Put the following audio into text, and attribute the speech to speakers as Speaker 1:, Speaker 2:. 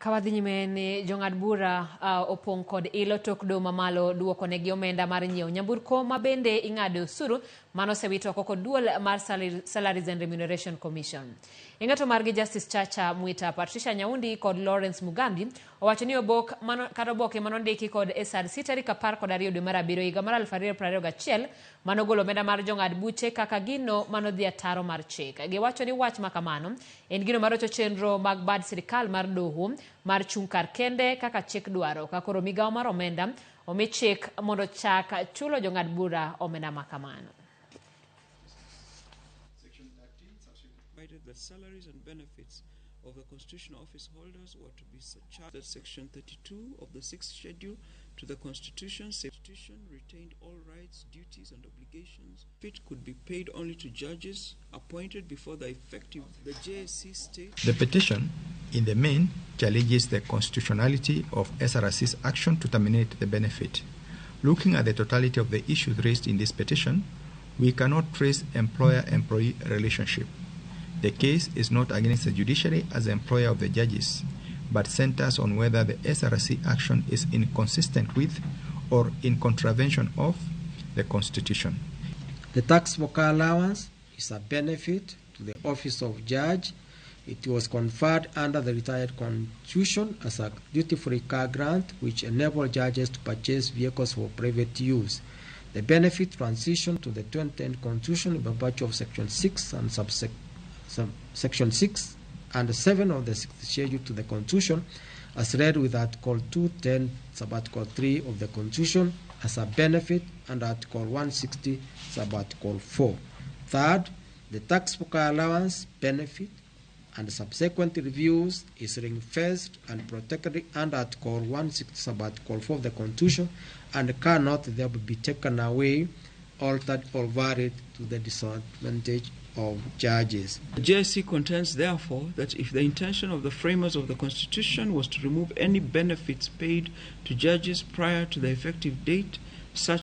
Speaker 1: Kawadhi nyime ni jong'ad bura opong' kod ilo tok doho mamalo duoko negi omenda mar nyiewo nyamburko mabende ing'ado osuru mano sewito oko kod duol mar Salaries and Remuneration Commission. Ing'ato margi Justice Chacha Mwita, Patricia Nyaundi kod Lawrence Mugambi owacho ni oboke manondiki kod SRC tarik 12 dwe mar abiriyo higa mar 2021 manogolo omenda mar jong'ad buche kaka gino manodhi ataro mar chik. Giwacho ni wach makamano en gino marocho chenro mag bad sirikal mar doho mar chung' kar kende kaka chik dwaro kakoro migawo mar omenda omi chik mondo chak chulo jong'ad bura omenda makamano.
Speaker 2: The salaries and benefits of the constitutional office holders were to be charged. Section 32 of the 6th schedule to the Constitution. Constitution retained all rights, duties, and obligations. It could be paid only to judges appointed before the effective. The JSC states.
Speaker 3: The petition, in the main, challenges the constitutionality of SRC's action to terminate the benefit. Looking at the totality of the issues raised in this petition, we cannot trace employer-employee relationship. The case is not against the judiciary as the employer of the judges, but centers on whether the SRC action is inconsistent with or in contravention of the Constitution.
Speaker 4: The tax for car allowance is a benefit to the office of judge. It was conferred under the retired Constitution as a duty-free car grant which enabled judges to purchase vehicles for private use. The benefit transitioned to the 2010 Constitution by virtue of Section 6 and Section 6 and 7 of the 6th schedule to the Constitution, as read with Article 210, Sub-Article 3 of the Constitution, as a benefit, and Article 160, Sub-Article 4. Third, the tax for car allowance, benefit, and subsequent reviews is ring-fenced and protected under Article 160, Sub-Article 4 of the Constitution, and cannot thereby be taken away, altered, or varied to the disadvantage of judges.
Speaker 2: The JSC contends, therefore, that if the intention of the framers of the Constitution was to remove any benefits paid to judges prior to the effective date, such